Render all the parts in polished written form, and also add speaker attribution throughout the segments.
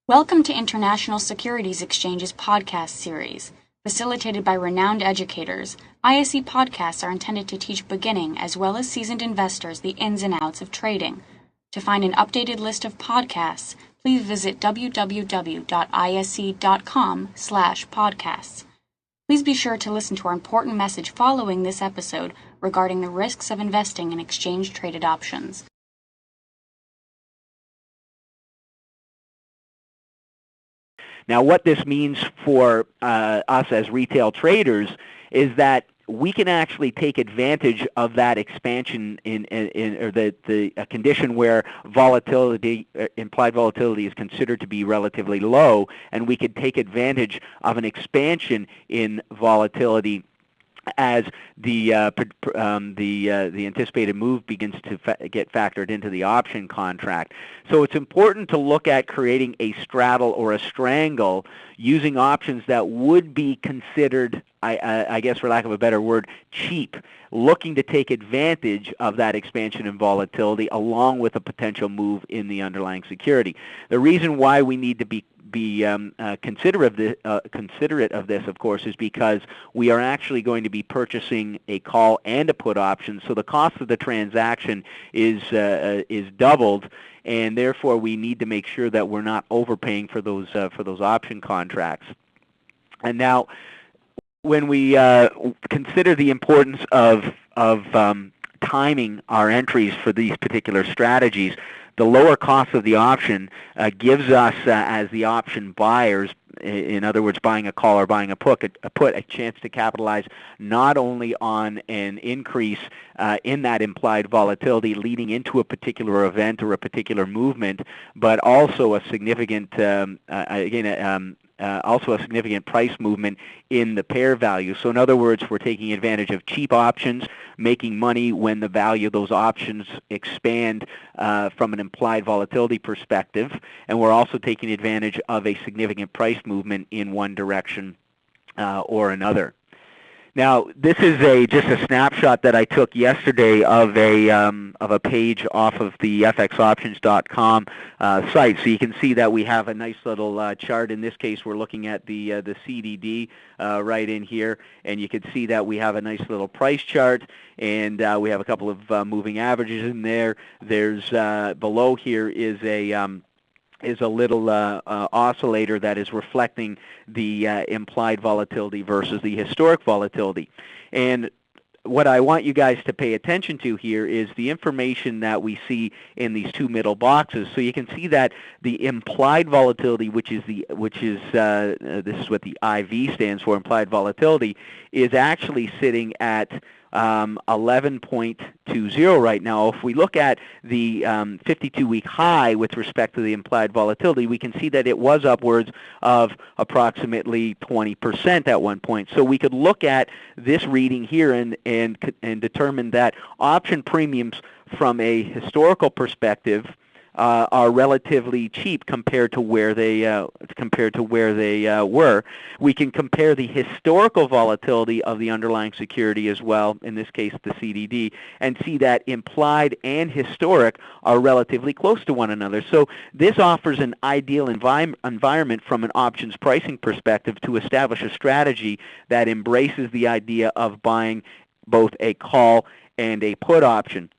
Speaker 1: Welcome to International Securities Exchange's podcast series. Facilitated by renowned educators, ISE podcasts are intended to teach beginning as well as seasoned investors the ins and outs of trading. To find an updated list of podcasts, please visit www.ise.com/podcasts. Please be sure to listen to our important message following this episode regarding the risks of investing in exchange-traded options.
Speaker 2: Now, what this means for us as retail traders is that we can actually take advantage of that expansion in or the condition where volatility, implied volatility, is considered to be relatively low, and we could take advantage of an expansion in volatility as the anticipated move begins to get factored into the option contract. So it's important to look at creating a straddle or a strangle using options that would be considered, I guess for lack of a better word, cheap, looking to take advantage of that expansion in volatility along with a potential move in the underlying security. The reason why we need to be considerate of this, of course, is because we are actually going to be purchasing a call and a put option, so the cost of the transaction is doubled, and therefore we need to make sure that we're not overpaying for those option contracts. And now, when we consider the importance of timing our entries for these particular strategies, the lower cost of the option gives us, as the option buyers, in other words, buying a call or buying a put, a chance to capitalize not only on an increase in that implied volatility leading into a particular event or a particular movement, but also a significant, also a significant price movement in the pair value. So in other words, we're taking advantage of cheap options, making money when the value of those options expand from an implied volatility perspective, and we're also taking advantage of a significant price movement in one direction or another. Now, this is just a snapshot that I took yesterday of a page off of the fxoptions.com site. So you can see that we have a nice little chart. In this case, we're looking at the CDD right in here, and you can see that we have a nice little price chart, and we have a couple of moving averages in there. There's below here is a little oscillator that is reflecting the implied volatility versus the historic volatility. And what I want you guys to pay attention to here is the information that we see in these two middle boxes. So you can see that the implied volatility, which is this is what the IV stands for, implied volatility, is actually sitting at 11.20 right now. If we look at the 52-week high with respect to the implied volatility, we can see that it was upwards of approximately 20% at one point. So we could look at this reading here and determine that option premiums from a historical perspective are relatively cheap compared to where they were. We can compare the historical volatility of the underlying security as well, in this case the CDD, and see that implied and historic are relatively close to one another. So this offers an ideal environment from an options pricing perspective to establish a strategy that embraces the idea of buying both a call and a put option.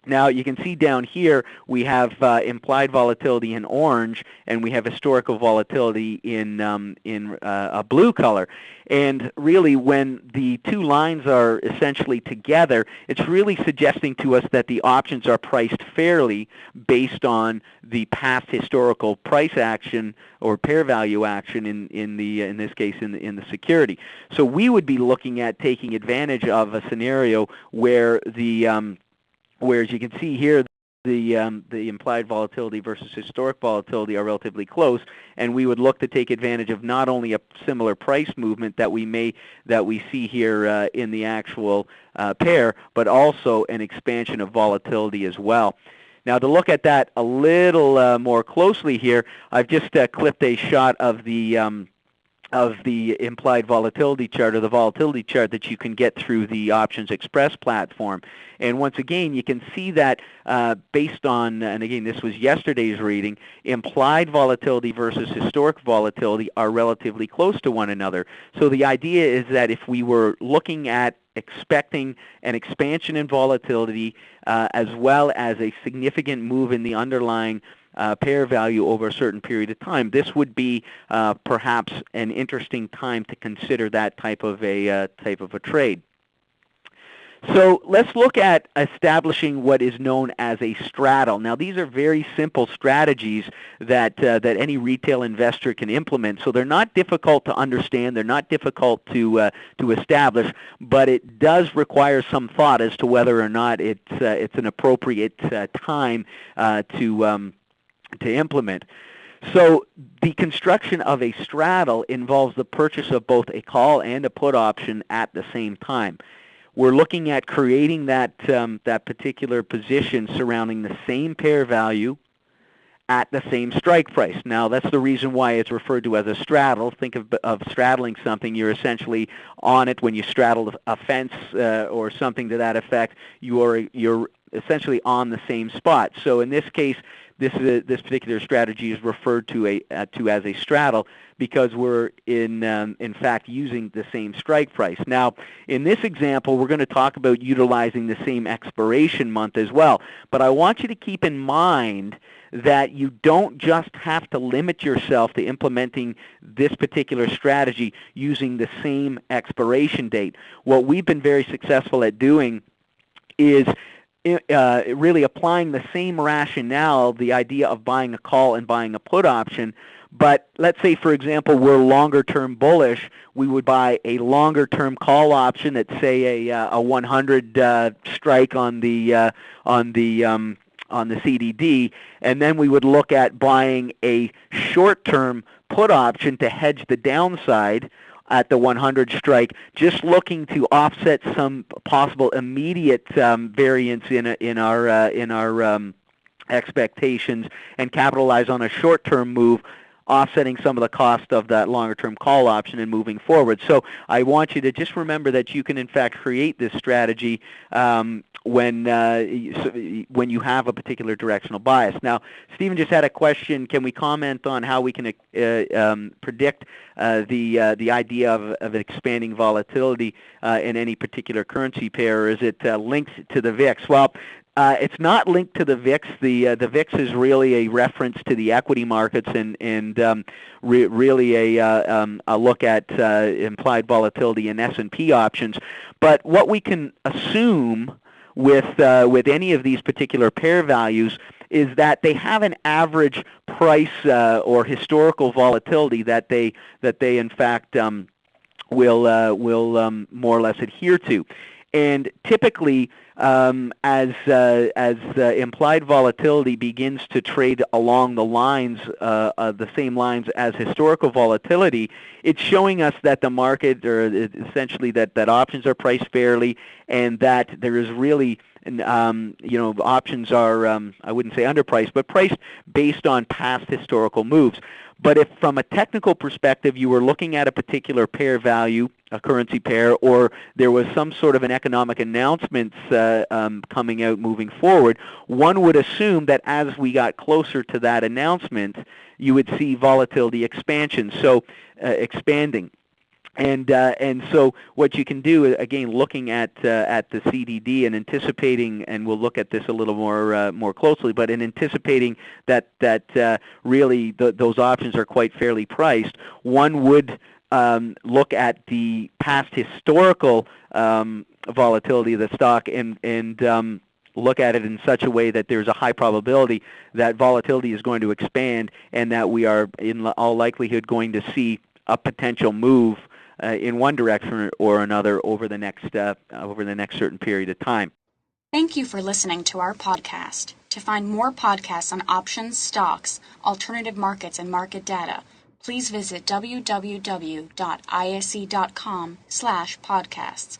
Speaker 2: Now, you can see down here we have implied volatility in orange, and we have historical volatility in a blue color. And really, when the two lines are essentially together, it's really suggesting to us that the options are priced fairly based on the past historical price action or pair value action in this case in the security. So we would be looking at taking advantage of a scenario where whereas you can see here, the implied volatility versus historic volatility are relatively close, and we would look to take advantage of not only a similar price movement that we see here in the actual pair, but also an expansion of volatility as well. Now, to look at that a little more closely here, I've just clipped a shot of the the implied volatility chart or the volatility chart that you can get through the Options Express platform. And once again, you can see that based on, and again, this was yesterday's reading, implied volatility versus historic volatility are relatively close to one another. So the idea is that if we were looking at expecting an expansion in volatility as well as a significant move in the underlying pair value over a certain period of time, this would be perhaps an interesting time to consider that type of a trade. So let's look at establishing what is known as a straddle. Now, these are very simple strategies that any retail investor can implement. So they're not difficult to understand. They're not difficult to establish, but it does require some thought as to whether or not it's an appropriate time to implement. So the construction of a straddle involves the purchase of both a call and a put option at the same time. We're looking at creating that particular position surrounding the same pair value at the same strike price. Now, that's the reason why it's referred to as a straddle. Think of straddling something. You're essentially on it when you straddle a fence or something to that effect. You're essentially on the same spot. So in this case, this particular strategy is referred to as a straddle because we're in fact using the same strike price. Now, in this example, we're going to talk about utilizing the same expiration month as well. But I want you to keep in mind that you don't just have to limit yourself to implementing this particular strategy using the same expiration date. What we've been very successful at doing is really applying the same rationale, the idea of buying a call and buying a put option. But let's say, for example, we're longer-term bullish. We would buy a longer-term call option at, say, a 100 strike on the CDD, and then we would look at buying a short-term put option to hedge the downside at the 100 strike, just looking to offset some possible immediate variance in our expectations and capitalize on a short-term move, offsetting some of the cost of that longer-term call option and moving forward. So I want you to just remember that you can, in fact, create this strategy when you have a particular directional bias. Now, Stephen just had a question. Can we comment on how we can predict the idea of expanding volatility in any particular currency pair, or is it linked to the VIX? Well, it's not linked to the VIX. The VIX is really a reference to the equity markets and really a look at implied volatility in S&P options. But what we can assume with any of these particular pair values is that they have an average price or historical volatility that they in fact will more or less adhere to. And typically, as implied volatility begins to trade along the lines, the same lines as historical volatility, it's showing us that the market, or essentially that options are priced fairly, and that there is really, options are, I wouldn't say underpriced, but priced based on past historical moves. But if from a technical perspective you were looking at a particular pair value, a currency pair, or there was some sort of an economic announcement coming out moving forward, one would assume that as we got closer to that announcement, you would see volatility expansion, so expanding. And so what you can do, again, looking at the CDD and anticipating, and we'll look at this a little more closely, but in anticipating that really those options are quite fairly priced, one would look at the past historical volatility of the stock and look at it in such a way that there's a high probability that volatility is going to expand and that we are in all likelihood going to see a potential move in one direction or another over the next certain period of time.
Speaker 1: Thank you for listening to our podcast. To find more podcasts on options, stocks, alternative markets, and market data, please visit www.ise.com/podcasts.